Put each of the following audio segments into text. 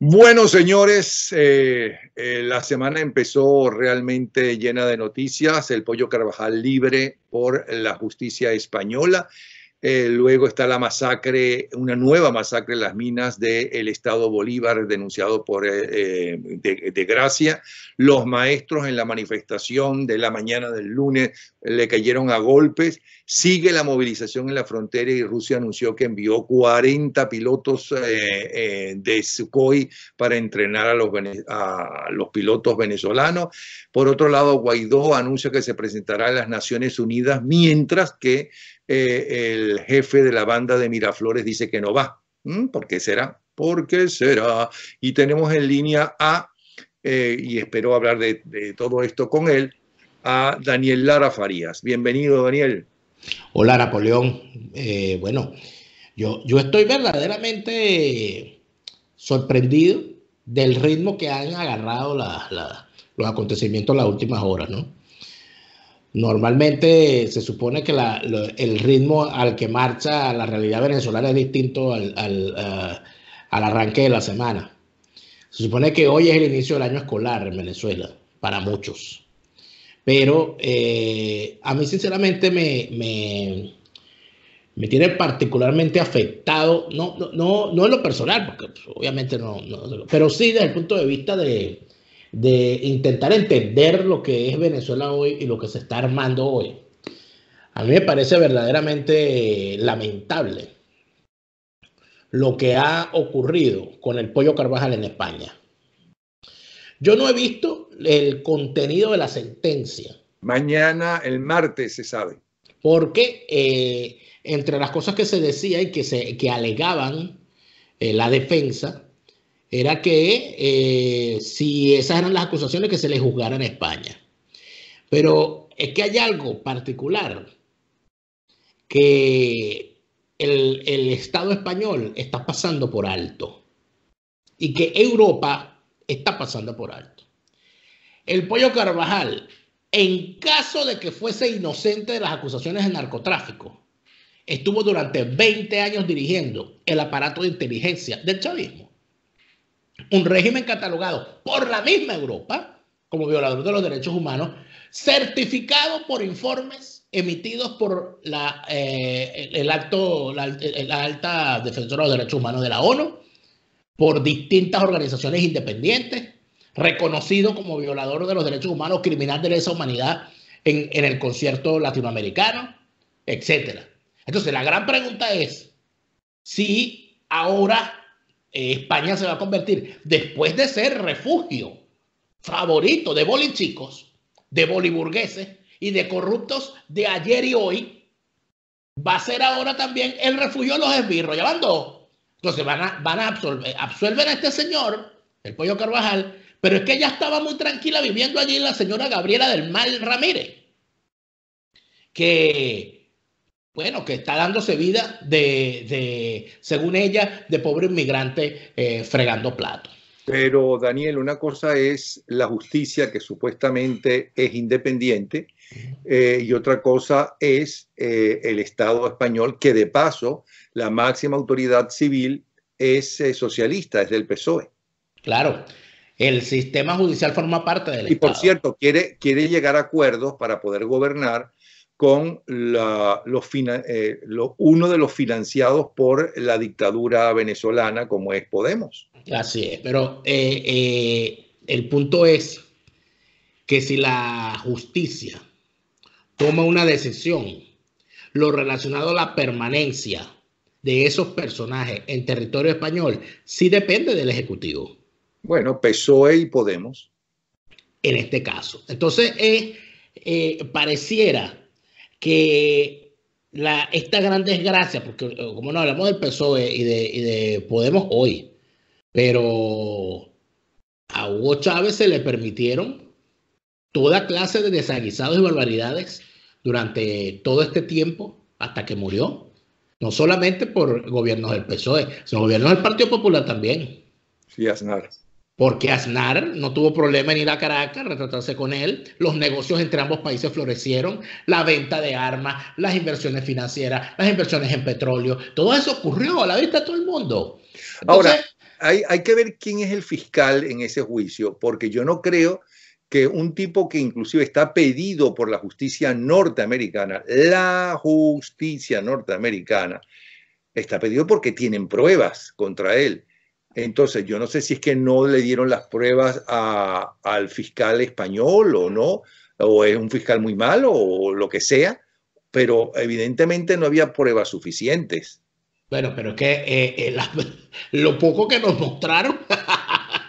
Bueno, señores, la semana empezó realmente llena de noticias. El Pollo Carvajal libre por la justicia española. Luego está la masacre, una nueva masacre en las minas del Estado Bolívar, denunciado por de Gracia. Los maestros en la manifestación de la mañana del lunes le cayeron a golpes. Sigue la movilización en la frontera y Rusia anunció que envió 40 pilotos de Sukhoi para entrenar a los pilotos venezolanos. Por otro lado, Guaidó anuncia que se presentará a las Naciones Unidas, mientras que el jefe de la banda de Miraflores dice que no va. ¿Por qué será? ¿Por qué será? Y tenemos en línea y espero hablar de todo esto con él, a Daniel Lara Farías. Bienvenido, Daniel. Hola, Napoleón. Bueno, yo estoy verdaderamente sorprendido del ritmo que han agarrado los acontecimientos en las últimas horas, ¿no? Normalmente se supone que el ritmo al que marcha la realidad venezolana es distinto al arranque de la semana. Se supone que hoy es el inicio del año escolar en Venezuela, para muchos. Pero a mí sinceramente me tiene particularmente afectado, no en lo personal, porque pues, obviamente no, pero sí desde el punto de vista de intentar entender lo que es Venezuela hoy y lo que se está armando hoy. A mí me parece verdaderamente lamentable lo que ha ocurrido con el Pollo Carvajal en España. Yo no he visto el contenido de la sentencia. Mañana, el martes, se sabe. Porque entre las cosas que se decía y que alegaban la defensa, era que si esas eran las acusaciones, que se les juzgara en España. Pero es que hay algo particular que el Estado español está pasando por alto y que Europa está pasando por alto. El Pollo Carvajal, en caso de que fuese inocente de las acusaciones de narcotráfico, estuvo durante 20 años dirigiendo el aparato de inteligencia del chavismo. Un régimen catalogado por la misma Europa como violador de los derechos humanos, certificado por informes emitidos por la alta defensora de los derechos humanos de la ONU, por distintas organizaciones independientes, reconocido como violador de los derechos humanos, criminal de lesa humanidad en el concierto latinoamericano, etc. Entonces, la gran pregunta es si ahora España se va a convertir, después de ser refugio favorito de bolichicos, de boliburgueses y de corruptos de ayer y hoy, va a ser ahora también el refugio de los esbirros. Ya van dos. Entonces absuelven a este señor, el Pollo Carvajal, pero es que ella estaba muy tranquila viviendo allí, la señora Gabriela del Mal Ramírez, que está dándose vida según ella, de pobre inmigrante fregando platos. Pero, Daniel, una cosa es la justicia, que supuestamente es independiente, y otra cosa es el Estado español, que de paso la máxima autoridad civil es socialista, es del PSOE. Claro, el sistema judicial forma parte del Estado. Y por cierto, quiere llegar a acuerdos para poder gobernar con uno de los financiados por la dictadura venezolana, como es Podemos. Así es, pero el punto es que si la justicia toma una decisión, lo relacionado a la permanencia de esos personajes en territorio español, sí depende del Ejecutivo. Bueno, PSOE y Podemos. En este caso. Entonces, pareciera que esta gran desgracia, porque como no hablamos del PSOE y de Podemos hoy, pero a Hugo Chávez se le permitieron toda clase de desaguisados y barbaridades durante todo este tiempo hasta que murió. No solamente por gobiernos del PSOE, sino gobiernos del Partido Popular también. Sí, Aznar. Porque Aznar no tuvo problema en ir a Caracas, retratarse con él. Los negocios entre ambos países florecieron. La venta de armas, las inversiones financieras, las inversiones en petróleo. Todo eso ocurrió a la vista de todo el mundo. Entonces, hay que ver quién es el fiscal en ese juicio, porque yo no creo que un tipo que inclusive está pedido por la justicia norteamericana, está pedido porque tienen pruebas contra él. Entonces, yo no sé si es que no le dieron las pruebas al fiscal español o no, o es un fiscal muy malo o lo que sea, pero evidentemente no había pruebas suficientes. Bueno, pero es que lo poco que nos mostraron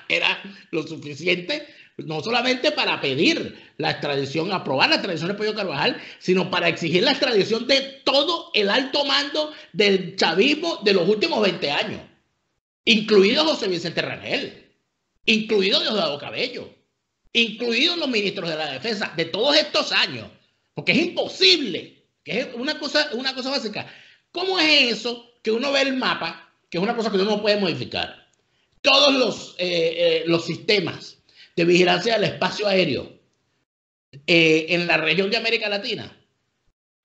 era lo suficiente, no solamente para pedir la extradición, aprobar la extradición de Pollo Carvajal, sino para exigir la extradición de todo el alto mando del chavismo de los últimos 20 años, incluido José Vicente Rangel, incluido Diosdado Cabello, incluidos los ministros de la defensa de todos estos años, porque es imposible, que es una cosa básica. ¿Cómo es eso que uno ve el mapa, que es una cosa que uno no puede modificar? Todos los sistemas de vigilancia del espacio aéreo en la región de América Latina,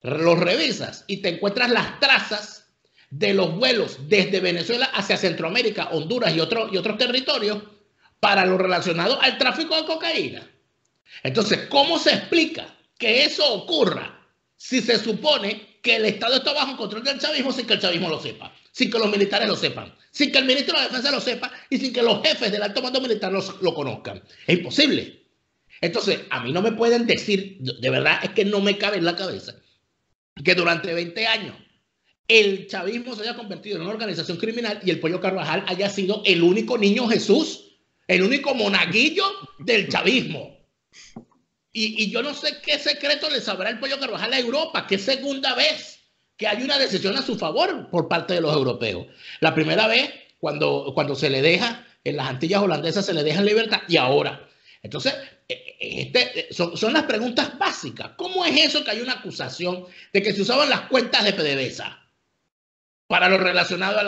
los revisas y te encuentras las trazas de los vuelos desde Venezuela hacia Centroamérica, Honduras y otros territorios para lo relacionado al tráfico de cocaína. Entonces, ¿cómo se explica que eso ocurra si se supone que el Estado está bajo control del chavismo sin que el chavismo lo sepa, sin que los militares lo sepan, sin que el ministro de la Defensa lo sepa y sin que los jefes del alto mando militar lo conozcan? Es imposible. Entonces, a mí no me pueden decir, de verdad es que no me cabe en la cabeza, que durante 20 años el chavismo se haya convertido en una organización criminal y el Pollo Carvajal haya sido el único niño Jesús, el único monaguillo del chavismo. Y yo no sé qué secreto le sabrá el Pollo Carvajal a Europa, que es segunda vez que hay una decisión a su favor por parte de los europeos. La primera vez, cuando se le deja, en las Antillas holandesas se le deja en libertad, y ahora. Entonces, son las preguntas básicas. ¿Cómo es eso que hay una acusación de que se usaban las cuentas de PDVSA para lo relacionado a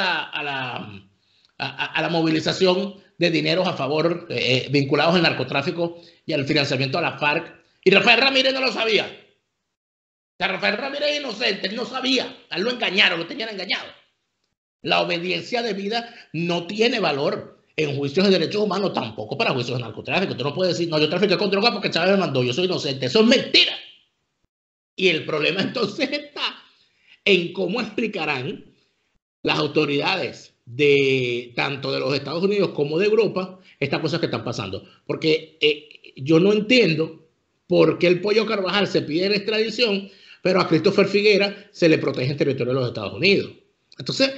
la movilización de dineros a favor, vinculados al narcotráfico y al financiamiento a la FARC? Y Rafael Ramírez no lo sabía. O sea, Rafael Ramírez es inocente, él no sabía, a él lo engañaron, lo tenían engañado. La obediencia debida no tiene valor en juicios de derechos humanos, tampoco para juicios de narcotráfico. Tú no puedes decir, no, yo trafiqué con droga porque Chávez me mandó, yo soy inocente. Eso es mentira. Y el problema entonces está en cómo explicarán las autoridades tanto de los Estados Unidos como de Europa estas cosas que están pasando. Porque yo no entiendo por qué el Pollo Carvajal se pide la extradición, pero a Christopher Figuera se le protege en territorio de los Estados Unidos. Entonces,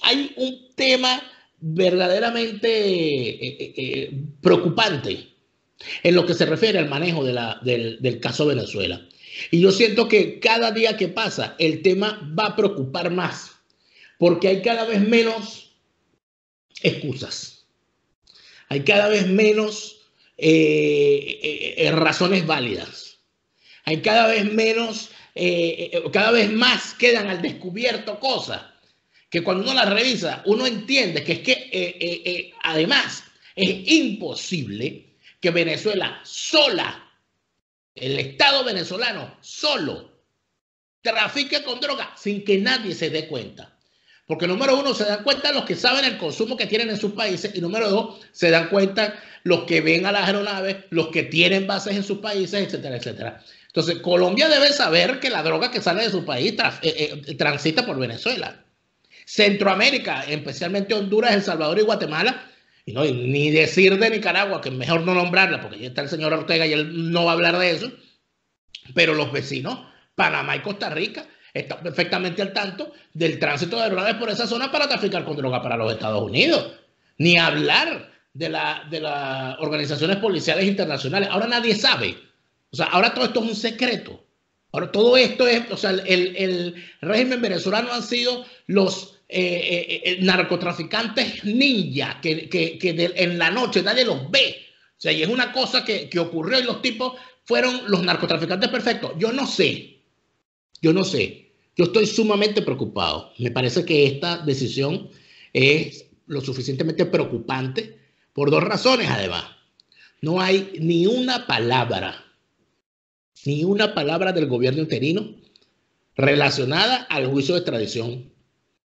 hay un tema verdaderamente preocupante en lo que se refiere al manejo del caso Venezuela. Y yo siento que cada día que pasa el tema va a preocupar más, porque hay cada vez menos excusas, hay cada vez menos razones válidas, hay cada vez menos, cada vez más quedan al descubierto cosas que cuando uno las revisa uno entiende que es que además es imposible que Venezuela sola, el Estado venezolano solo, trafique con droga sin que nadie se dé cuenta. Porque número uno, se dan cuenta los que saben el consumo que tienen en sus países, y número dos, se dan cuenta los que ven a las aeronaves, los que tienen bases en sus países, etcétera, etcétera. Entonces, Colombia debe saber que la droga que sale de su país transita por Venezuela. Centroamérica, especialmente Honduras, El Salvador y Guatemala, y ni decir de Nicaragua, que es mejor no nombrarla, porque ya está el señor Ortega y él no va a hablar de eso, pero los vecinos, Panamá y Costa Rica, están perfectamente al tanto del tránsito de aeronaves por esa zona para traficar con droga para los Estados Unidos. Ni hablar de las organizaciones policiales internacionales. Ahora nadie sabe. O sea, ahora todo esto es un secreto. Ahora todo esto es, o sea, el régimen venezolano han sido los narcotraficantes ninja que en la noche nadie los ve. O sea, y es una cosa que ocurrió y los tipos fueron los narcotraficantes perfectos. Yo no sé. Yo estoy sumamente preocupado. Me parece que esta decisión es lo suficientemente preocupante por dos razones, además. No hay ni una palabra del gobierno interino relacionada al juicio de extradición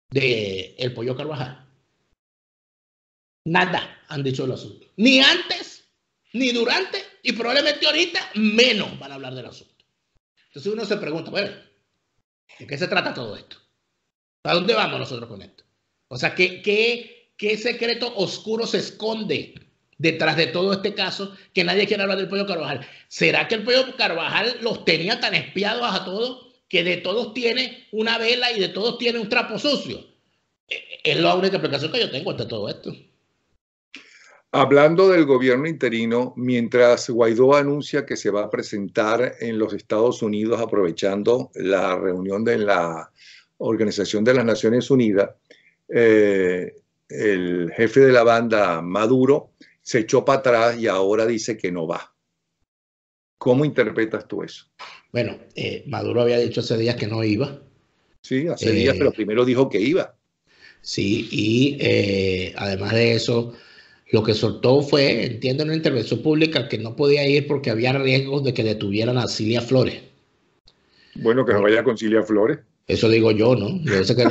del Pollo Carvajal. Nada han dicho del asunto. Ni antes, ni durante, y probablemente ahorita menos van a hablar del asunto. Entonces uno se pregunta, bueno, ¿de qué se trata todo esto? ¿A dónde vamos nosotros con esto? O sea, ¿qué secreto oscuro se esconde detrás de todo este caso que nadie quiere hablar del Pollo Carvajal? ¿Será que el Pollo Carvajal los tenía tan espiados a todos que de todos tiene una vela y de todos tiene un trapo sucio? Es la única explicación que yo tengo ante todo esto. Hablando del gobierno interino, mientras Guaidó anuncia que se va a presentar en los Estados Unidos aprovechando la reunión de la Organización de las Naciones Unidas, el jefe de la banda, Maduro, se echó para atrás y ahora dice que no va. ¿Cómo interpretas tú eso? Bueno, Maduro había dicho hace días que no iba. Sí, hace días, pero primero dijo que iba. Sí, y además de eso, lo que soltó fue, entiendo, en una intervención pública que no podía ir porque había riesgos de que detuvieran a Cilia Flores. Bueno, que no vaya con Cilia Flores. Eso digo yo, ¿no? Yo sé que,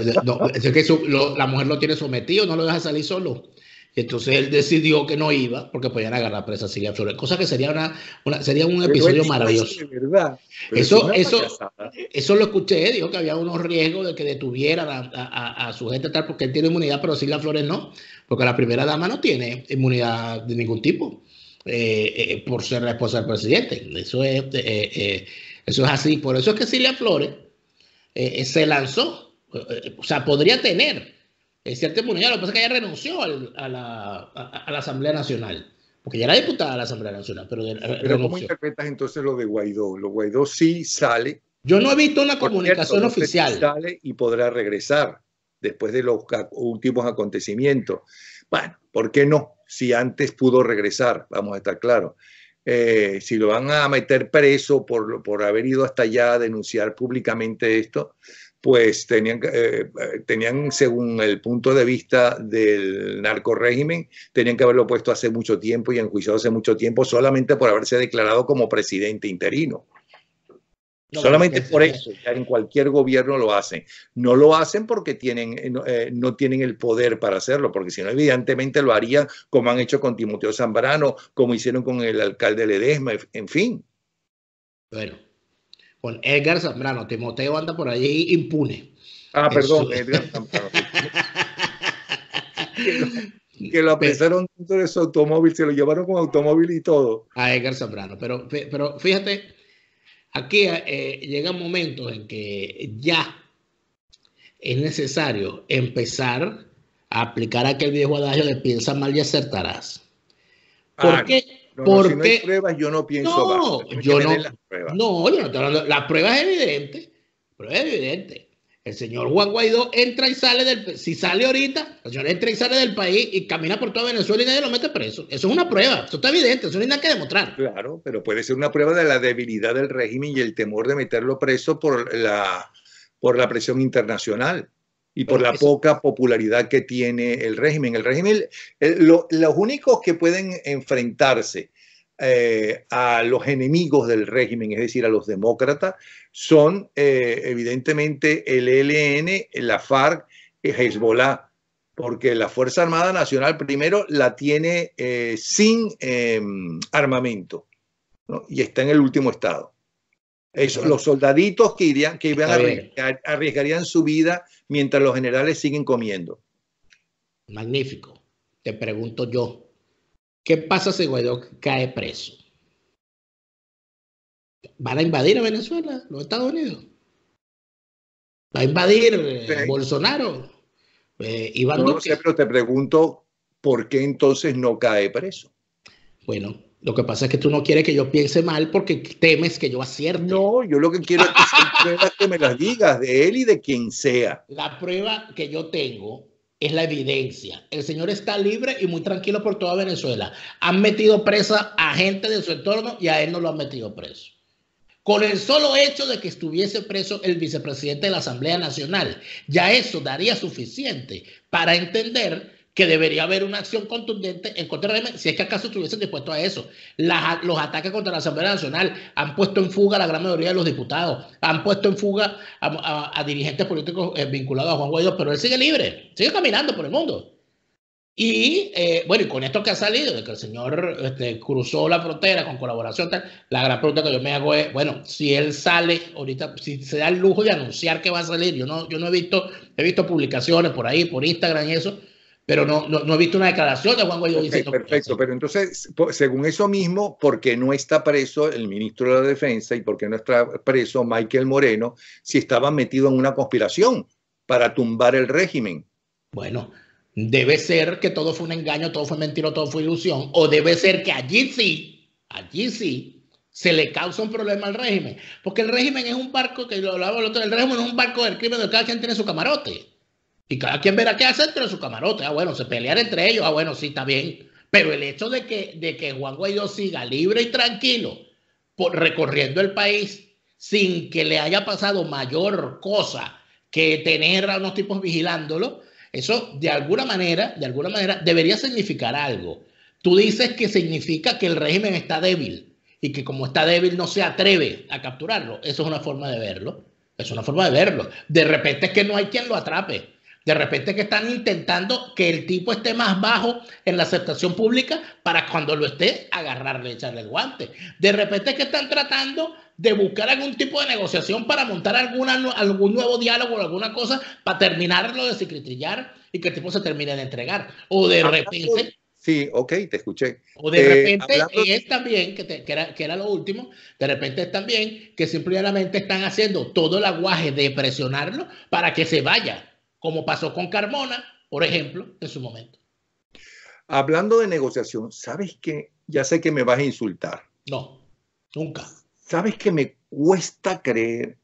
la mujer lo tiene sometido, no lo deja salir solo. Y entonces él decidió que no iba porque podían agarrar presa a Cilia Flores, cosa que sería sería un episodio maravilloso. De verdad. Eso lo escuché, dijo que había unos riesgos de que detuvieran a su gente tal porque él tiene inmunidad, pero Cilia Flores no, porque la primera dama no tiene inmunidad de ningún tipo por ser la esposa del presidente. Eso es así. Por eso es que Cilia Flores se lanzó, o sea, podría tener cierta inmunidad. Lo que pasa es que ella renunció a la Asamblea Nacional, porque ya era diputada de la Asamblea Nacional, pero renunció. ¿Cómo interpretas entonces lo de Guaidó? Lo Guaidó sí sale. Yo no he visto una comunicación oficial. Sí sale y podrá regresar después de los últimos acontecimientos. Bueno, ¿por qué no? Si antes pudo regresar, vamos a estar claros. Si lo van a meter preso por haber ido hasta allá a denunciar públicamente esto, pues tenían, según el punto de vista del narcorrégimen, tenían que haberlo puesto hace mucho tiempo y enjuiciado hace mucho tiempo solamente por haberse declarado como presidente interino. No, solamente por eso, ya en cualquier gobierno lo hacen. No lo hacen porque no tienen el poder para hacerlo, porque si no, evidentemente lo harían como han hecho con Timoteo Zambrano, como hicieron con el alcalde Ledesma, en fin. Bueno, con Edgar Zambrano, Timoteo anda por allí impune. Ah, perdón, Edgar Zambrano. que lo apresaron dentro de su automóvil, se lo llevaron con automóvil y todo. A Edgar Zambrano, pero fíjate. Aquí llegan momentos en que ya es necesario empezar a aplicar aquel viejo adagio de piensa mal y acertarás. ¿Por qué? Porque si no hay pruebas, yo no pienso mal. Yo no estoy hablando. La prueba es evidente. El señor Juan Guaidó entra y sale si sale ahorita, el señor entra y sale del país y camina por toda Venezuela y nadie lo mete preso. Eso es una prueba, eso está evidente, eso no hay nada que demostrar. Claro, pero puede ser una prueba de la debilidad del régimen y el temor de meterlo preso por la presión internacional y por la poca popularidad que tiene el régimen. El régimen, los únicos que pueden enfrentarse a los enemigos del régimen, es decir, a los demócratas, son evidentemente el ELN, la FARC, Hezbollah, porque la Fuerza Armada Nacional primero la tiene sin armamento, ¿no? Y está en el último estado. Los soldaditos arriesgarían su vida mientras los generales siguen comiendo. Magnífico. Te pregunto yo, ¿qué pasa si Guaidó cae preso? ¿Van a invadir a Venezuela, los Estados Unidos? ¿Va a invadir Bolsonaro? No lo sé, pero te pregunto, ¿por qué entonces no cae preso? Bueno, lo que pasa es que tú no quieres que yo piense mal porque temes que yo acierte. No, yo lo que quiero es que me las digas de él y de quien sea. La prueba que yo tengo es la evidencia. El señor está libre y muy tranquilo por toda Venezuela. Han metido presa a gente de su entorno y a él no lo han metido preso. Con el solo hecho de que estuviese preso el vicepresidente de la Asamblea Nacional, ya eso daría suficiente para entender que debería haber una acción contundente en contra de si es que acaso estuviesen dispuestos a eso. Los ataques contra la Asamblea Nacional han puesto en fuga a la gran mayoría de los diputados, han puesto en fuga a dirigentes políticos vinculados a Juan Guaidó, pero él sigue libre, sigue caminando por el mundo. Y bueno, y con esto que ha salido, de que el señor cruzó la frontera con colaboración, tal, la gran pregunta que yo me hago es, bueno, si él sale ahorita, si se da el lujo de anunciar que va a salir, yo no he visto publicaciones por ahí, por Instagram y eso, pero no he visto una declaración de Juan Guaidó diciendo que perfecto, pero entonces, según eso mismo, ¿por qué no está preso el ministro de la Defensa y por qué no está preso Michael Moreno si estaban metidos en una conspiración para tumbar el régimen? Bueno, debe ser que todo fue un engaño, todo fue mentira, todo fue ilusión, o debe ser que allí sí, se le causa un problema al régimen, porque el régimen es un barco, que lo hablaba el otro, el régimen es un barco del crimen donde cada quien tiene su camarote, y cada quien verá qué hacer entre su camarote. Ah, bueno, se pelean entre ellos, ah, bueno, sí, está bien, pero el hecho de que Juan Guaidó siga libre y tranquilo recorriendo el país sin que le haya pasado mayor cosa que tener a unos tipos vigilándolo, eso de alguna manera debería significar algo. Tú dices que significa que el régimen está débil y que como está débil no se atreve a capturarlo. Eso es una forma de verlo. Es una forma de verlo. De repente es que no hay quien lo atrape. De repente es que están intentando que el tipo esté más bajo en la aceptación pública para cuando lo esté agarrarle, echarle el guante. De repente es que están tratando de buscar algún tipo de negociación para montar algún nuevo diálogo o alguna cosa para terminarlo de cicritrillar y que el tipo se termine de entregar. O de repente... Sí, ok, te escuché. O de repente es también, que era lo último, de repente es también que simplemente están haciendo todo el aguaje de presionarlo para que se vaya, como pasó con Carmona, por ejemplo, en su momento. Hablando de negociación, ¿sabes qué? Ya sé que me vas a insultar. No, nunca. ¿Sabes que me cuesta creer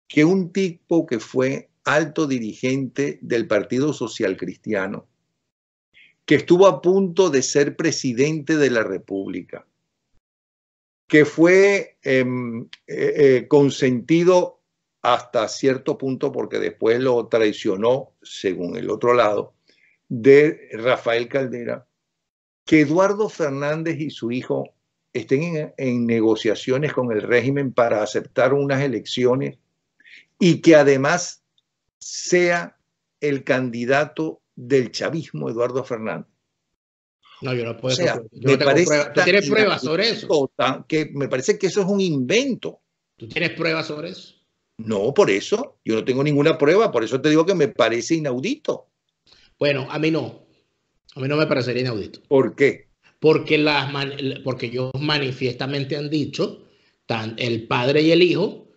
que un tipo que fue alto dirigente del Partido Social Cristiano, que estuvo a punto de ser presidente de la República, que fue consentido hasta cierto punto porque después lo traicionó, según el otro lado, de Rafael Caldera, que Eduardo Fernández y su hijo estén en negociaciones con el régimen para aceptar unas elecciones y que además sea el candidato del chavismo, Eduardo Fernández. No, yo no puedo. O sea, yo no tengo pruebas. ¿Tú tienes pruebas sobre eso? Que me parece que eso es un invento. ¿Tú tienes pruebas sobre eso? No, por eso. Yo no tengo ninguna prueba. Por eso te digo que me parece inaudito. Bueno, a mí no. A mí no me parecería inaudito. ¿Por qué? Porque ellos manifiestamente han dicho, el padre y el hijo,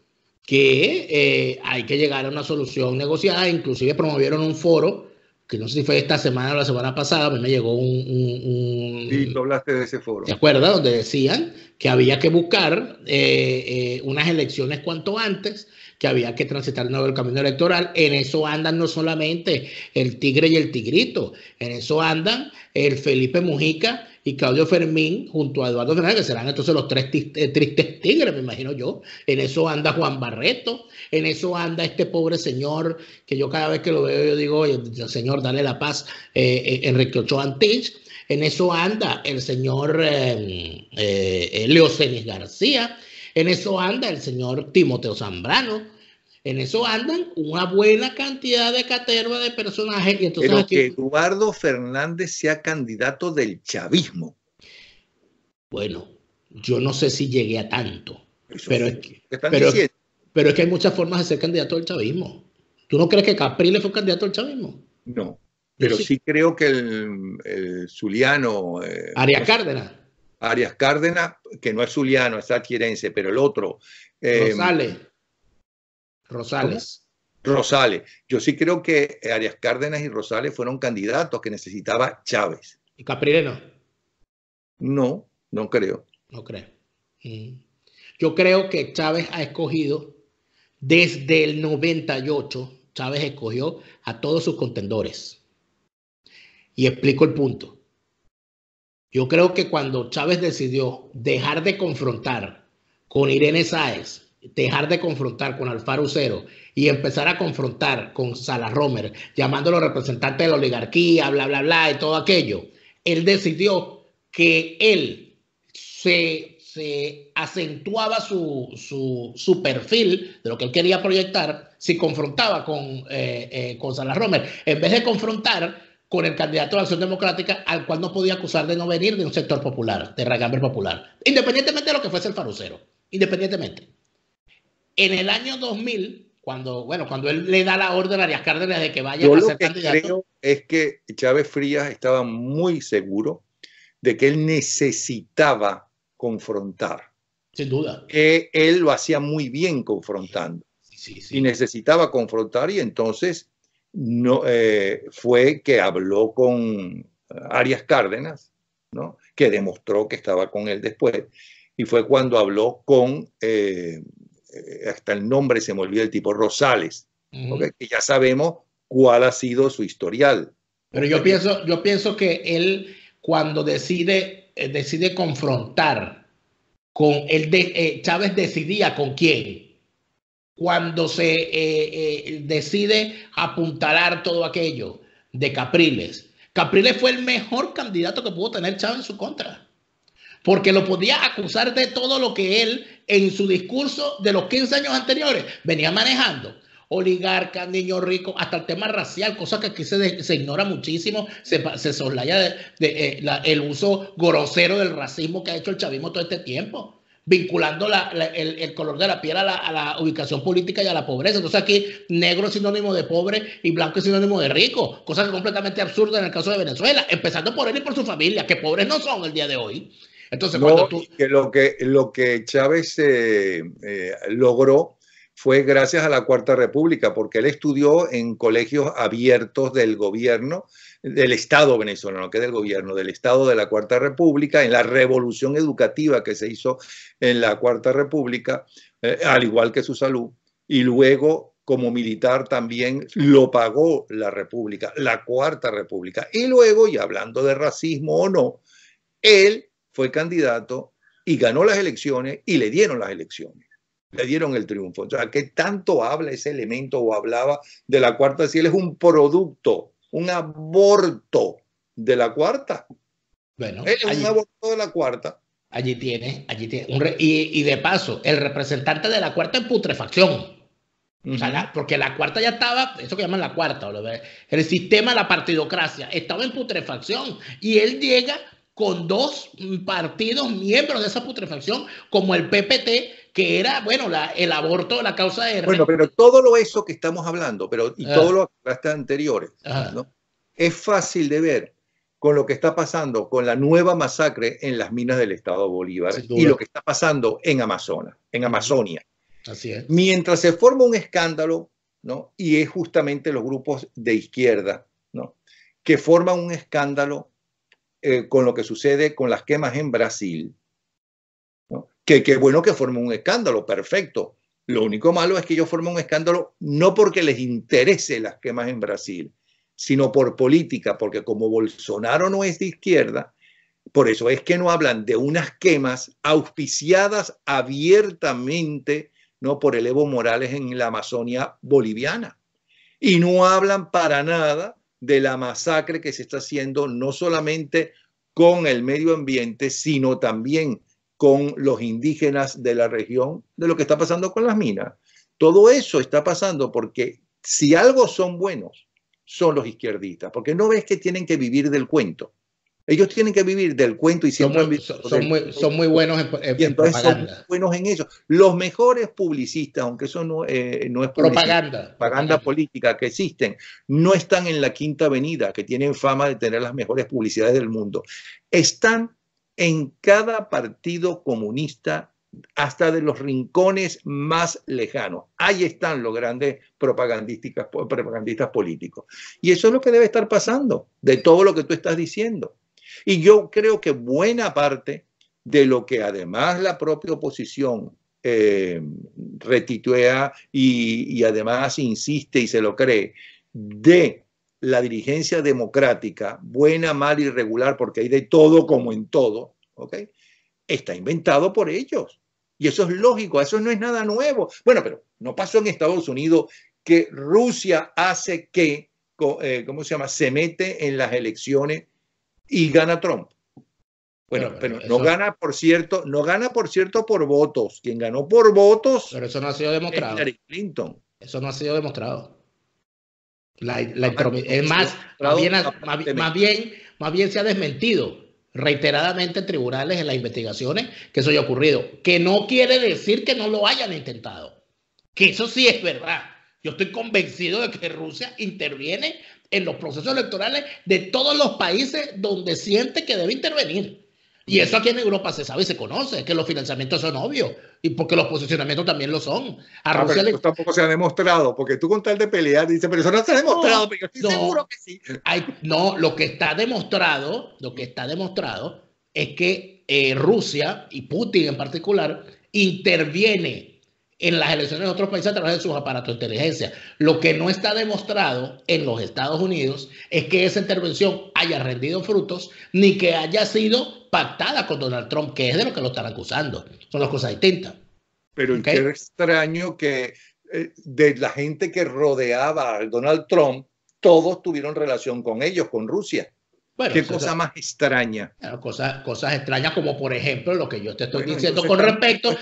que hay que llegar a una solución negociada. Inclusive promovieron un foro, que no sé si fue esta semana o la semana pasada, a mí me llegó Sí, tú hablaste de ese foro. ¿Te acuerdas? Donde decían que había que buscar unas elecciones cuanto antes, que había que transitar de nuevo el camino electoral. En eso andan no solamente el Tigre y el Tigrito, en eso andan el Felipe Mujica y Claudio Fermín junto a Eduardo Fernández, que serán entonces los tres tristes tigres, me imagino yo. En eso anda Juan Barreto, en eso anda este pobre señor, que yo cada vez que lo veo yo digo, oye, señor, dale la paz, Enrique Ochoa Antich. En eso anda el señor Leocenis García, en eso anda el señor Timoteo Zambrano, en eso andan una buena cantidad de caterva de personajes. Y entonces pero aquí, que Eduardo Fernández sea candidato del chavismo. bueno, yo no sé si llegué a tanto, pero es que hay muchas formas de ser candidato al chavismo. ¿Tú no crees que Capriles fue candidato al chavismo? No, pero sí creo que el zuliano... Arias Cárdenas. Arias Cárdenas, que no es zuliano, es adquirense, pero el otro... Rosales. Yo sí creo que Arias Cárdenas y Rosales fueron candidatos que necesitaba Chávez. ¿Y Capriles no? No, no creo. No creo. Yo creo que Chávez ha escogido, desde el 98, Chávez escogió a todos sus contendores. Y explico el punto. Yo creo que cuando Chávez decidió dejar de confrontar con Irene Sáez, dejar de confrontar con Alfaro Cero y empezar a confrontar con Salas Romer, llamándolo representante de la oligarquía, bla, bla, bla, y todo aquello, él decidió que él se acentuaba su perfil de lo que él quería proyectar si confrontaba con Salas Romer. En vez de confrontar con el candidato de Acción Democrática, al cual no podía acusar de no venir de un sector popular, de Ragamber popular, independientemente de lo que fuese el Farucero, independientemente. En el año 2000, cuando él le da la orden a Arias Cárdenas de que vaya a ser candidato. Yo creo es que Chávez Frías estaba muy seguro de que él necesitaba confrontar. Sin duda. Que él lo hacía muy bien confrontando. Sí. Y necesitaba confrontar, y entonces fue que habló con Arias Cárdenas, ¿no? Que demostró que estaba con él después. Y fue cuando habló con, hasta el nombre se me olvida el tipo, Rosales, ¿okay? Que ya sabemos cuál ha sido su historial. Pero yo pienso que él, cuando decide confrontar con Chávez, decidía con quién. Cuando se decide apuntalar todo aquello de Capriles. Capriles fue el mejor candidato que pudo tener Chávez en su contra, porque lo podía acusar de todo lo que él en su discurso de los 15 años anteriores venía manejando. Oligarcas, niños ricos, hasta el tema racial, cosa que aquí se ignora muchísimo, se soslaya el uso grosero del racismo que ha hecho el chavismo todo este tiempo, vinculando el color de la piel a la ubicación política y a la pobreza. Entonces aquí negro es sinónimo de pobre y blanco es sinónimo de rico, cosa que es completamente absurda en el caso de Venezuela, empezando por él y por su familia, que pobres no son el día de hoy. Entonces, no, que lo que Chávez logró fue gracias a la Cuarta República, porque él estudió en colegios abiertos del gobierno, del Estado venezolano, que es del gobierno, del Estado de la Cuarta República, en la revolución educativa que se hizo en la Cuarta República, al igual que su salud, y luego como militar también lo pagó la República, la Cuarta República. Y luego, y hablando de racismo o no, él fue candidato y ganó las elecciones y le dieron las elecciones. Le dieron el triunfo. O sea, ¿qué tanto habla ese elemento o hablaba de la Cuarta si él es un producto, un aborto de la Cuarta? Bueno, él es un aborto de la Cuarta. Allí tiene. Y de paso, el representante de la Cuarta en putrefacción. O sea, porque la Cuarta ya estaba, eso que llaman la Cuarta, el sistema, la partidocracia, estaba en putrefacción. Y él llega con dos partidos miembros de esa putrefacción, como el PPT, que era, bueno, el aborto, la causa de... Bueno, pero todo eso que estamos hablando, y todo lo que hablaste anteriores, ¿no? Es fácil de ver con lo que está pasando con la nueva masacre en las minas del Estado Bolívar y lo que está pasando en Amazonia. Así es. Mientras se forma un escándalo, ¿no? Y es justamente los grupos de izquierda, ¿no? Que forman un escándalo con lo que sucede con las quemas en Brasil, ¿no? Que bueno que formen un escándalo, perfecto. Lo único malo es que ellos forman un escándalo no porque les interese las quemas en Brasil, sino por política, porque como Bolsonaro no es de izquierda, por eso es que no hablan de unas quemas auspiciadas abiertamente, ¿no? Por el Evo Morales en la Amazonia boliviana. Y no hablan para nada de la masacre que se está haciendo no solamente con el medio ambiente, sino también con los indígenas de la región, de lo que está pasando con las minas. Todo eso está pasando porque si algo son buenos, son los izquierdistas, porque no ves que tienen que vivir del cuento. Ellos tienen que vivir del cuento y siempre son muy buenos en propaganda. Son buenos en eso. Los mejores publicistas, aunque eso no es propaganda política que existen, no están en la Quinta Avenida, que tienen fama de tener las mejores publicidades del mundo. Están en cada partido comunista, hasta de los rincones más lejanos. Ahí están los grandes propagandistas políticos. Y eso es lo que debe estar pasando, de todo lo que tú estás diciendo. Y yo creo que buena parte de lo que además la propia oposición retituea y además insiste y se lo cree, de la dirigencia democrática, buena, mala, irregular, porque hay de todo como en todo, ¿ok? Está inventado por ellos. Y eso es lógico, eso no es nada nuevo. Bueno, pero no pasó en Estados Unidos que Rusia hace que, ¿cómo se llama?, se mete en las elecciones y gana Trump. Bueno, pero no gana, por cierto, por votos. Quien ganó por votos. Pero eso no ha sido demostrado. Hillary Clinton. Eso no ha sido demostrado. Es más, más bien se ha desmentido reiteradamente en tribunales en las investigaciones que eso haya ocurrido, que no quiere decir que no lo hayan intentado, que eso sí es verdad. Yo estoy convencido de que Rusia interviene en los procesos electorales de todos los países donde siente que debe intervenir. Y eso aquí en Europa se sabe y se conoce, que los financiamientos son obvios y porque los posicionamientos también lo son. A Rusia pero tampoco se ha demostrado, porque tú con tal de pelear dices, pero eso no se ha demostrado, pero yo estoy seguro que sí. No, lo que está demostrado es que Rusia y Putin en particular interviene en las elecciones de otros países a través de sus aparatos de inteligencia. Lo que no está demostrado en los Estados Unidos es que esa intervención haya rendido frutos ni que haya sido pactada con Donald Trump, que es de lo que lo están acusando. Son dos cosas distintas. Pero ¿okay? Qué extraño que de la gente que rodeaba a Donald Trump, todos tuvieron relación con ellos, con Rusia. Bueno, qué cosa más extraña. Cosas extrañas como por ejemplo lo que yo te estoy diciendo con respecto.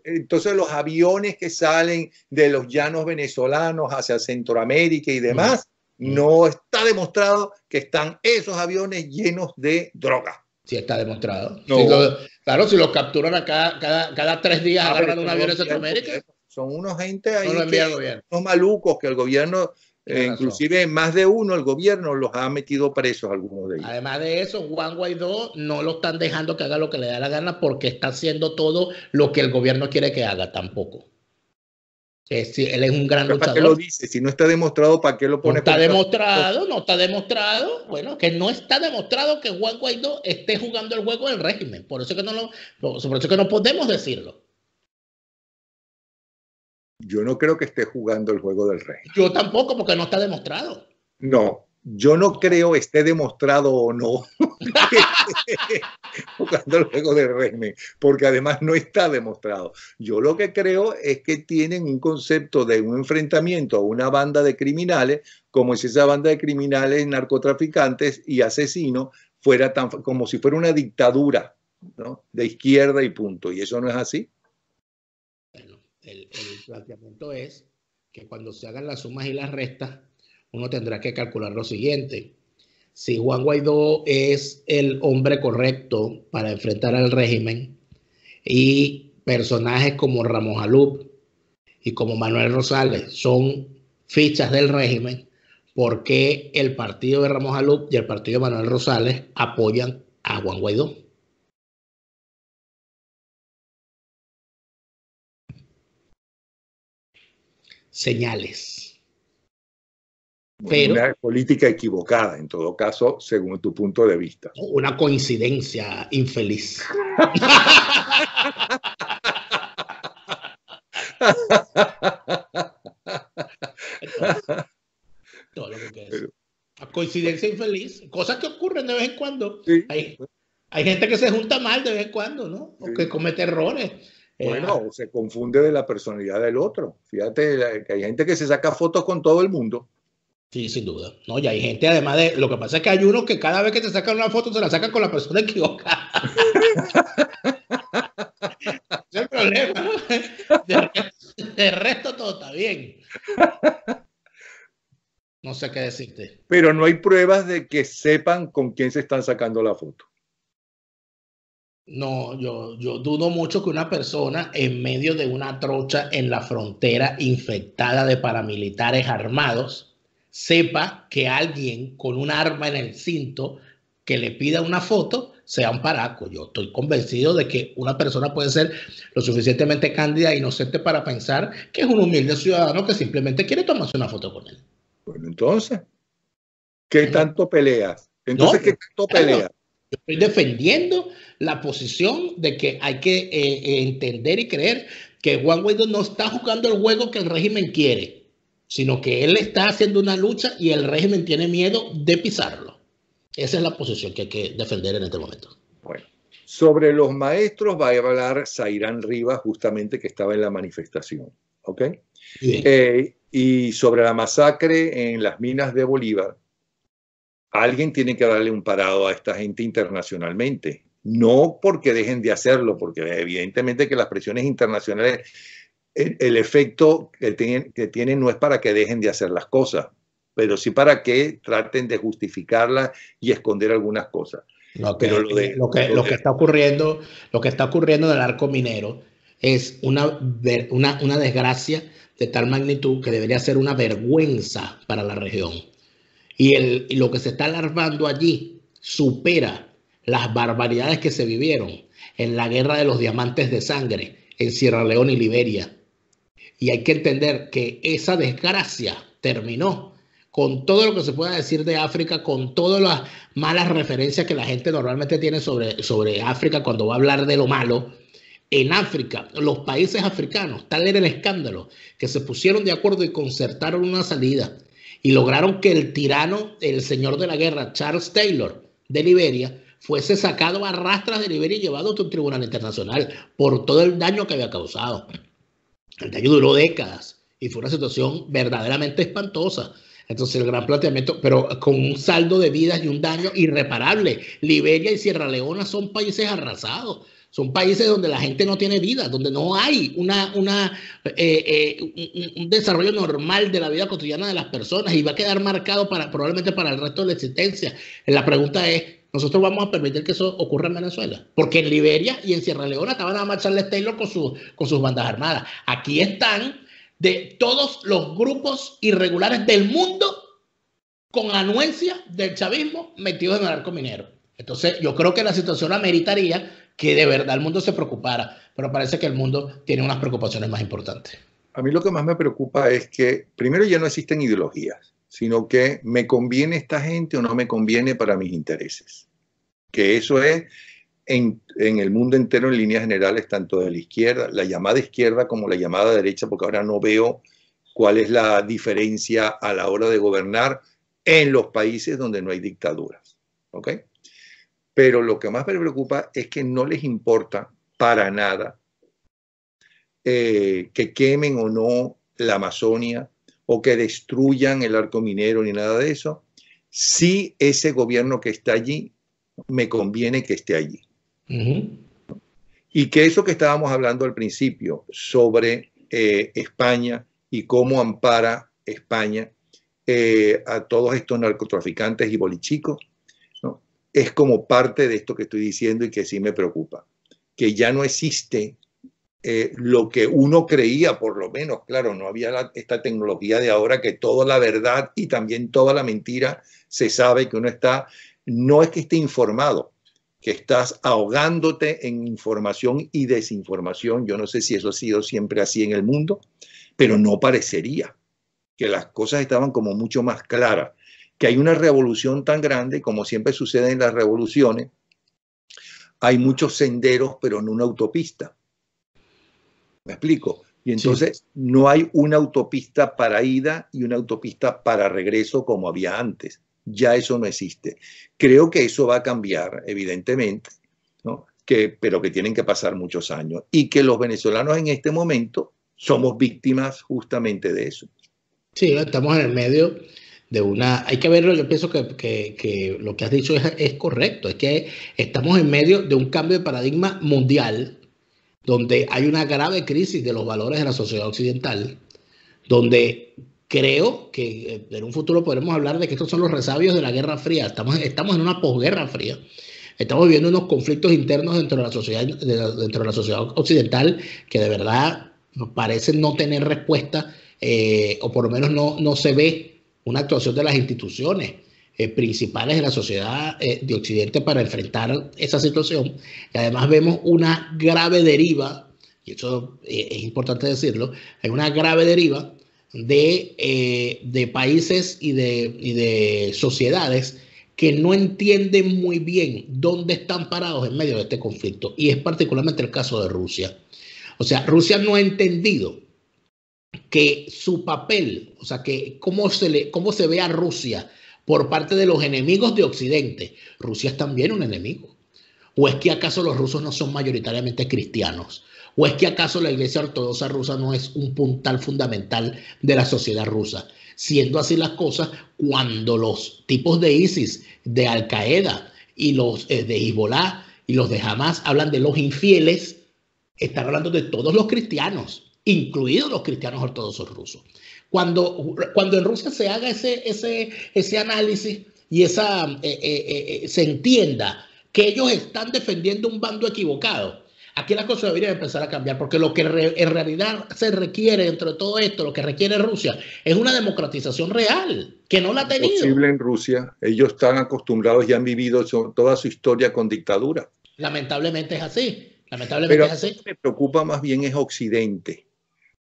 Entonces los aviones que salen de los llanos venezolanos hacia Centroamérica y demás, no está demostrado que están esos aviones llenos de droga. Sí está demostrado. No. Claro, si los capturan cada 3 días, agarran un avión en Centroamérica. Son unos gente ahí, unos malucos que el gobierno... inclusive más de uno, el gobierno los ha metido presos, algunos de ellos. Además de eso, Juan Guaidó no lo están dejando que haga lo que le da la gana porque está haciendo todo lo que el gobierno quiere que haga tampoco. Él es un gran luchador. ¿Para qué lo dice? Si no está demostrado, ¿para qué lo pone? No está demostrado. Bueno, que no está demostrado que Juan Guaidó esté jugando el juego del régimen. Por eso que no podemos decirlo. Yo no creo que esté jugando el juego del régimen. Yo tampoco, porque no está demostrado. No, yo no creo esté demostrado o no jugando el juego del régimen, porque además no está demostrado. Yo lo que creo es que tienen un concepto de un enfrentamiento a una banda de criminales, como si esa banda de criminales, narcotraficantes y asesinos fuera como si fuera una dictadura, ¿no? De izquierda y punto. Y eso no es así. El planteamiento es que cuando se hagan las sumas y las restas, uno tendrá que calcular lo siguiente. Si Juan Guaidó es el hombre correcto para enfrentar al régimen y personajes como Ramos Alup y como Manuel Rosales son fichas del régimen, ¿por qué el partido de Ramos Alup y el partido de Manuel Rosales apoyan a Juan Guaidó? Señales. Pero, una política equivocada, en todo caso, según tu punto de vista. Una coincidencia infeliz. Todo lo que es. Una coincidencia infeliz. Cosas que ocurren de vez en cuando. Sí. Hay gente que se junta mal de vez en cuando, ¿no? O que comete errores. Bueno, se confunde de la personalidad del otro. Fíjate que hay gente que se saca fotos con todo el mundo. Sí, sin duda. No, y hay gente, además de... Lo que pasa es que hay uno que cada vez que te sacan una foto se la sacan con la persona equivocada. Ese es el problema, ¿no? De resto todo está bien. No sé qué decirte. Pero no hay pruebas de que sepan con quién se están sacando la foto. No, yo dudo mucho que una persona en medio de una trocha en la frontera infectada de paramilitares armados sepa que alguien con un arma en el cinto que le pida una foto sea un paraco. Yo estoy convencido de que una persona puede ser lo suficientemente cándida e inocente para pensar que es un humilde ciudadano que simplemente quiere tomarse una foto con él. Bueno, entonces, ¿qué tanto peleas? Entonces, ¿qué tanto peleas? Yo estoy defendiendo la posición de que hay que entender y creer que Juan Guaidó no está jugando el juego que el régimen quiere, sino que él está haciendo una lucha y el régimen tiene miedo de pisarlo. Esa es la posición que hay que defender en este momento. Bueno, sobre los maestros va a hablar Zairán Rivas, justamente que estaba en la manifestación. ¿Ok? Y sobre la masacre en las minas de Bolívar, alguien tiene que darle un parado a esta gente internacionalmente. No porque dejen de hacerlo, porque evidentemente que las presiones internacionales, el efecto que tienen no es para que dejen de hacer las cosas. pero sí para que traten de justificarla y esconder algunas cosas. Lo que está ocurriendo en el arco minero es una desgracia de tal magnitud que debería ser una vergüenza para la región. Y lo que se está alarmando allí supera las barbaridades que se vivieron en la guerra de los diamantes de sangre en Sierra Leona y Liberia. Y hay que entender que esa desgracia terminó con todo lo que se pueda decir de África, con todas las malas referencias que la gente normalmente tiene sobre África cuando va a hablar de lo malo. En África, los países africanos, tal era el escándalo, que se pusieron de acuerdo y concertaron una salida y lograron que el tirano, el señor de la guerra, Charles Taylor, de Liberia, fuese sacado a rastras de Liberia y llevado a un tribunal internacional por todo el daño que había causado. El daño duró décadas y fue una situación verdaderamente espantosa. Entonces el gran planteamiento, pero con un saldo de vidas y un daño irreparable. Liberia y Sierra Leona son países arrasados. Son países donde la gente no tiene vida, donde no hay un desarrollo normal de la vida cotidiana de las personas y va a quedar marcado probablemente para el resto de la existencia. La pregunta es, ¿nosotros vamos a permitir que eso ocurra en Venezuela? Porque en Liberia y en Sierra Leona estaban a marcharle Taylor con sus bandas armadas. Aquí están de todos los grupos irregulares del mundo con anuencia del chavismo metidos en el arco minero. Entonces yo creo que la situación ameritaría que de verdad el mundo se preocupara, pero parece que el mundo tiene unas preocupaciones más importantes. A mí lo que más me preocupa es que primero ya no existen ideologías, sino que me conviene esta gente o no me conviene para mis intereses. Que eso es en el mundo entero en líneas generales, tanto de la izquierda, la llamada izquierda como la llamada derecha, porque ahora no veo cuál es la diferencia a la hora de gobernar en los países donde no hay dictaduras. ¿Ok? Pero lo que más me preocupa es que no les importa para nada que quemen o no la Amazonia o que destruyan el arco minero ni nada de eso. Si ese gobierno que está allí, me conviene que esté allí. Y que eso que estábamos hablando al principio sobre España y cómo ampara España a todos estos narcotraficantes y bolichicos, ¿no? Es como parte de esto que estoy diciendo y que sí me preocupa, que ya no existe lo que uno creía, por lo menos, claro, no había esta tecnología de ahora que toda la verdad y también toda la mentira se sabe, que uno está, no es que esté informado, que estás ahogándote en información y desinformación. Yo no sé si eso ha sido siempre así en el mundo, pero no parecería, que las cosas estaban como mucho más claras, que hay una revolución tan grande, como siempre sucede en las revoluciones, hay muchos senderos, pero no una autopista. ¿Me explico? Y entonces no hay una autopista para ida y una autopista para regreso como había antes. Ya eso no existe. Creo que eso va a cambiar, evidentemente, ¿no? Pero que tienen que pasar muchos años. Y que los venezolanos en este momento somos víctimas justamente de eso. Sí, estamos en el medio de una... Hay que verlo, yo pienso que lo que has dicho es correcto. Es que estamos en medio de un cambio de paradigma mundial, donde hay una grave crisis de los valores de la sociedad occidental, donde creo que en un futuro podremos hablar de que estos son los resabios de la Guerra Fría. Estamos en una posguerra fría. Estamos viviendo unos conflictos internos dentro de la sociedad occidental que de verdad parecen no tener respuesta, o por lo menos no se ve una actuación de las instituciones principales de la sociedad de Occidente para enfrentar esa situación. Y además vemos una grave deriva, y eso es importante decirlo, hay una grave deriva de países y de sociedades que no entienden muy bien dónde están parados en medio de este conflicto. Y es particularmente el caso de Rusia. O sea, Rusia no ha entendido que su papel, o sea, que cómo se ve a Rusia por parte de los enemigos de Occidente. Rusia es también un enemigo. ¿O es que acaso los rusos no son mayoritariamente cristianos? ¿O es que acaso la Iglesia Ortodoxa rusa no es un puntal fundamental de la sociedad rusa? Siendo así las cosas, cuando los tipos de ISIS, de Al Qaeda y los de Hezbollah y los de Hamas hablan de los infieles, están hablando de todos los cristianos. incluidos los cristianos ortodoxos rusos. Cuando en Rusia se haga ese análisis y se entienda que ellos están defendiendo un bando equivocado, aquí las cosas deberían empezar a cambiar, porque lo que en realidad se requiere dentro de todo esto, lo que requiere Rusia, es una democratización real, que no la ha tenido. Posible en Rusia. Ellos están acostumbrados y han vivido toda su historia con dictadura. Lamentablemente es así. Lamentablemente es así. Me preocupa más bien es Occidente,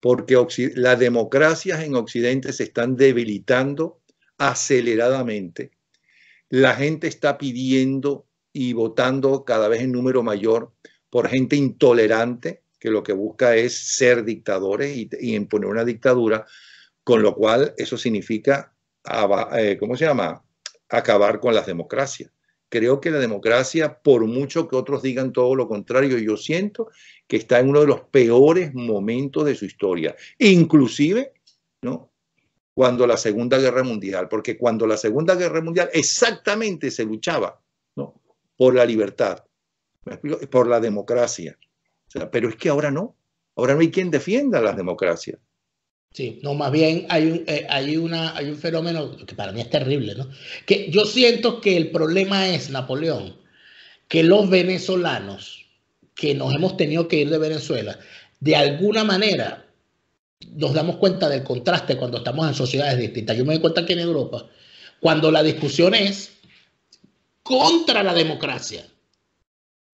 porque las democracias en Occidente se están debilitando aceleradamente. La gente está pidiendo y votando cada vez en número mayor por gente intolerante que lo que busca es ser dictadores y imponer una dictadura, con lo cual eso significa, ¿cómo se llama?, acabar con las democracias. Creo que la democracia, por mucho que otros digan todo lo contrario, yo siento que está en uno de los peores momentos de su historia, inclusive, ¿no?, cuando la Segunda Guerra Mundial, porque cuando la Segunda Guerra Mundial exactamente se luchaba, ¿no?, por la libertad, por la democracia. O sea, pero es que ahora no hay quien defienda las democracias. Sí, no, más bien hay un fenómeno que para mí es terrible, ¿no? Que yo siento que el problema es, Napoleón, que los venezolanos que nos hemos tenido que ir de Venezuela, de alguna manera nos damos cuenta del contraste cuando estamos en sociedades distintas. Yo me doy cuenta que en Europa, cuando la discusión es contra la democracia,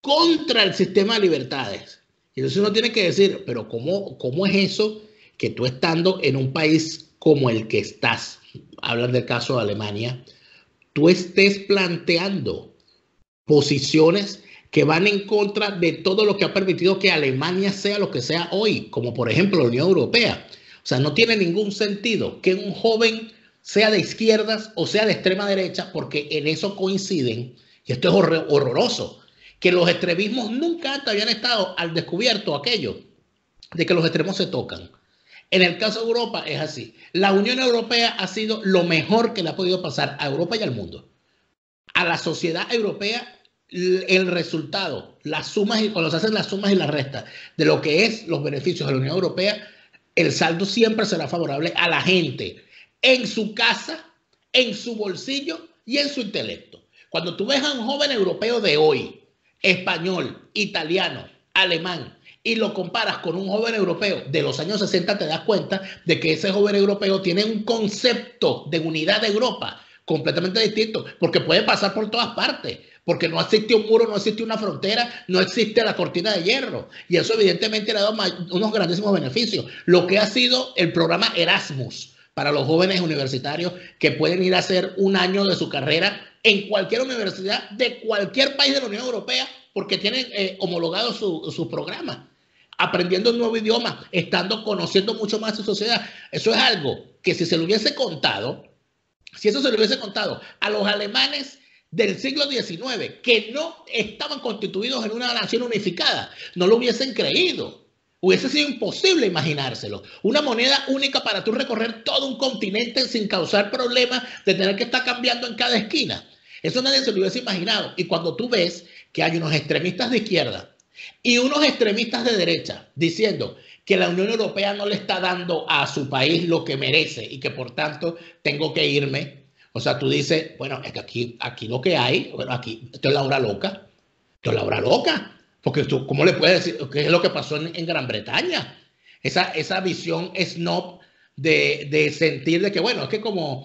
contra el sistema de libertades, y entonces uno tiene que decir, pero ¿cómo es eso que tú estando en un país como el que estás, hablan del caso de Alemania, tú estés planteando posiciones que van en contra de todo lo que ha permitido que Alemania sea lo que sea hoy, como por ejemplo la Unión Europea? O sea, no tiene ningún sentido que un joven sea de izquierdas o sea de extrema derecha, porque en eso coinciden, y esto es horroroso, que los extremismos nunca antes habían estado al descubierto aquello de que los extremos se tocan. En el caso de Europa es así. La Unión Europea ha sido lo mejor que le ha podido pasar a Europa y al mundo. A la sociedad europea, el resultado, las sumas, cuando se hacen las sumas y las restas de lo que es los beneficios de la Unión Europea, el saldo siempre será favorable a la gente, en su casa, en su bolsillo y en su intelecto. Cuando tú ves a un joven europeo de hoy, español, italiano, alemán, y lo comparas con un joven europeo de los años 60, te das cuenta de que ese joven europeo tiene un concepto de unidad de Europa completamente distinto, porque puede pasar por todas partes, porque no existe un muro, no existe una frontera, no existe la cortina de hierro, y eso evidentemente le ha dado unos grandísimos beneficios. Lo que ha sido el programa Erasmus para los jóvenes universitarios que pueden ir a hacer un año de su carrera en cualquier universidad de cualquier país de la Unión Europea, porque tienen homologado su programa, aprendiendo un nuevo idioma, conociendo mucho más su sociedad. Eso es algo que si se lo hubiese contado, si eso se lo hubiese contado a los alemanes del siglo XIX, que no estaban constituidos en una nación unificada, no lo hubiesen creído. Hubiese sido imposible imaginárselo. Una moneda única para tú recorrer todo un continente sin causar problemas de tener que estar cambiando en cada esquina. Eso nadie se lo hubiese imaginado. Y cuando tú ves que hay unos extremistas de izquierda y unos extremistas de derecha diciendo que la Unión Europea no le está dando a su país lo que merece y que por tanto tengo que irme. O sea, tú dices, bueno, es que aquí lo que hay, bueno, aquí, esto es la hora loca. Esto es la hora loca. Porque tú, ¿cómo le puedes decir qué es lo que pasó en Gran Bretaña? Esa visión snob de sentir de que, bueno, es que como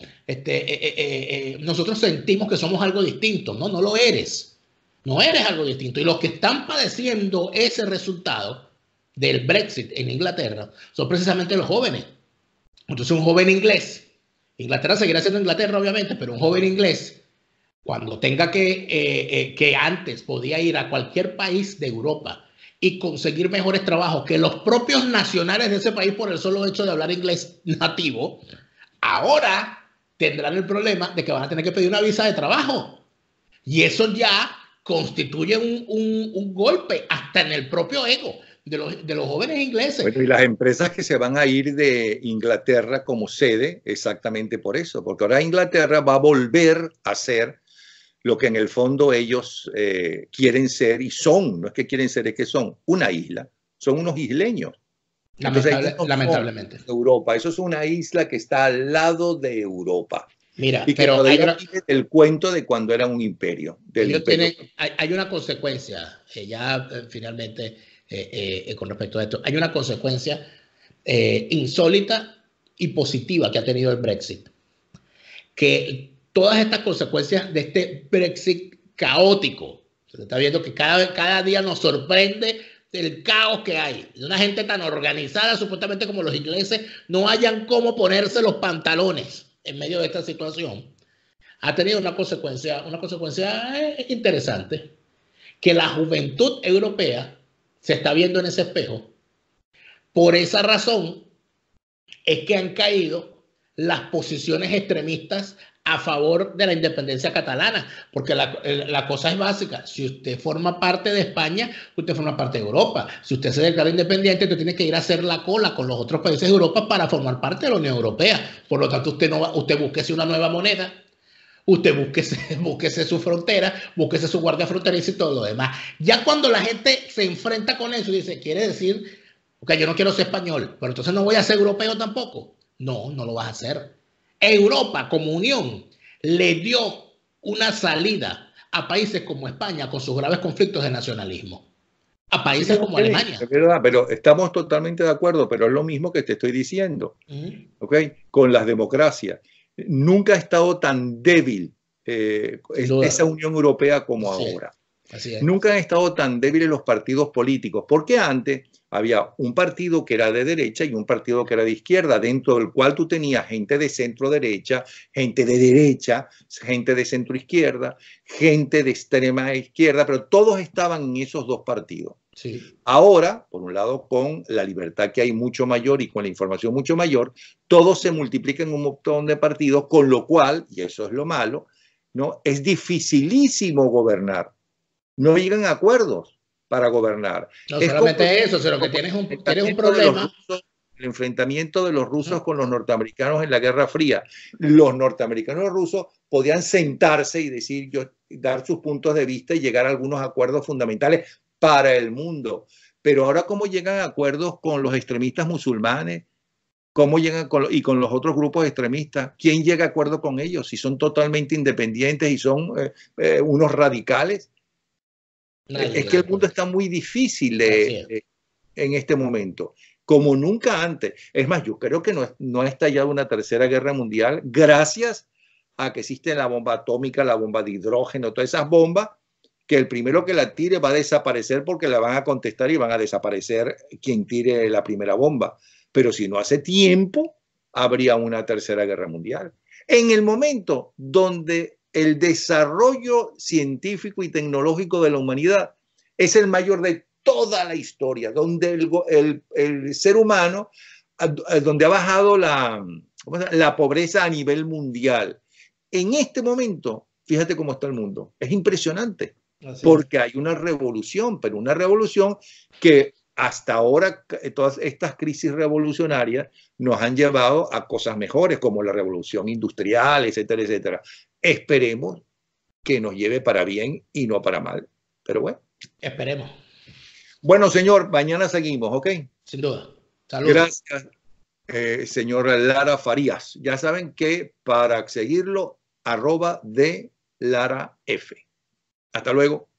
nosotros sentimos que somos algo distinto. No, no lo eres. No eres algo distinto. Y los que están padeciendo ese resultado del Brexit en Inglaterra son precisamente los jóvenes. Entonces, un joven inglés, Inglaterra seguirá siendo Inglaterra, obviamente, pero un joven inglés, cuando tenga que antes podía ir a cualquier país de Europa y conseguir mejores trabajos que los propios nacionales de ese país por el solo hecho de hablar inglés nativo, ahora tendrán el problema de que van a tener que pedir una visa de trabajo. Y eso ya constituye un golpe hasta en el propio ego de los jóvenes ingleses. Bueno, y las empresas que se van a ir de Inglaterra como sede, exactamente por eso, porque ahora Inglaterra va a volver a ser lo que en el fondo ellos quieren ser y son, no es que quieren ser, es que son una isla, son unos isleños. Entonces, lamentablemente. Europa, eso es una isla que está al lado de Europa. Mira, y que pero el cuento de cuando era un imperio. Hay una consecuencia, ya finalmente, con respecto a esto, hay una consecuencia insólita y positiva que ha tenido el Brexit. Que todas estas consecuencias de este Brexit caótico, se está viendo que cada día nos sorprende el caos que hay. Una gente tan organizada, supuestamente como los ingleses, no hayan cómo ponerse los pantalones en medio de esta situación, ha tenido una consecuencia interesante, que la juventud europea se está viendo en ese espejo. Por esa razón es que han caído las posiciones extremistas a favor de la independencia catalana, porque la cosa es básica. Si usted forma parte de España, usted forma parte de Europa. Si usted se declara independiente, usted tiene que ir a hacer la cola con los otros países de Europa para formar parte de la Unión Europea. Por lo tanto, usted búsquese una nueva moneda, usted búsquese su frontera, búsquese su guardia fronteriza y todo lo demás. Ya cuando la gente se enfrenta con eso y dice, quiere decir, ok, yo no quiero ser español, pero entonces no voy a ser europeo tampoco. No, no lo vas a hacer. Europa como unión le dio una salida a países como España con sus graves conflictos de nacionalismo, a países como Alemania. Es verdad, pero estamos totalmente de acuerdo, pero es lo mismo que te estoy diciendo, ¿okay? Con las democracias. Nunca ha estado tan débil esa Unión Europea como ahora. Así es. Nunca han estado tan débiles los partidos políticos, porque antes había un partido que era de derecha y un partido que era de izquierda, dentro del cual tú tenías gente de centro derecha, gente de derecha, gente de centro izquierda, gente de extrema izquierda, pero todos estaban en esos dos partidos. Sí. Ahora, por un lado, con la libertad que hay mucho mayor y con la información mucho mayor, todo se multiplica en un montón de partidos, con lo cual, y eso es lo malo, ¿no? Es dificilísimo gobernar. No llegan a acuerdos para gobernar. No solamente eso, sino que tienes un problema. El enfrentamiento de los rusos con los norteamericanos en la Guerra Fría. Los norteamericanos y los rusos podían sentarse y decir, dar sus puntos de vista y llegar a algunos acuerdos fundamentales para el mundo. Pero ahora, ¿cómo llegan a acuerdos con los extremistas musulmanes? ¿Cómo llegan con los otros grupos extremistas? ¿Quién llega a acuerdo con ellos? Si son totalmente independientes y son unos radicales. Es que el mundo está muy difícil en este momento, como nunca antes. Es más, yo creo que no ha estallado una tercera guerra mundial gracias a que existe la bomba atómica, la bomba de hidrógeno, todas esas bombas, que el primero que la tire va a desaparecer porque la van a contestar y van a desaparecer quien tire la primera bomba. Pero si no hace tiempo, habría una tercera guerra mundial. En el momento donde el desarrollo científico y tecnológico de la humanidad es el mayor de toda la historia, donde el ser humano, donde ha bajado la pobreza a nivel mundial. En este momento, fíjate cómo está el mundo. Es impresionante, porque hay una revolución, pero una revolución que hasta ahora todas estas crisis revolucionarias nos han llevado a cosas mejores, como la revolución industrial, etcétera, etcétera. Esperemos que nos lleve para bien y no para mal. Pero bueno. Esperemos. Bueno, señor, mañana seguimos, ¿ok? Sin duda. Saludos. Gracias, señor Lara Farías. Ya saben que para seguirlo, @DLaraF. Hasta luego.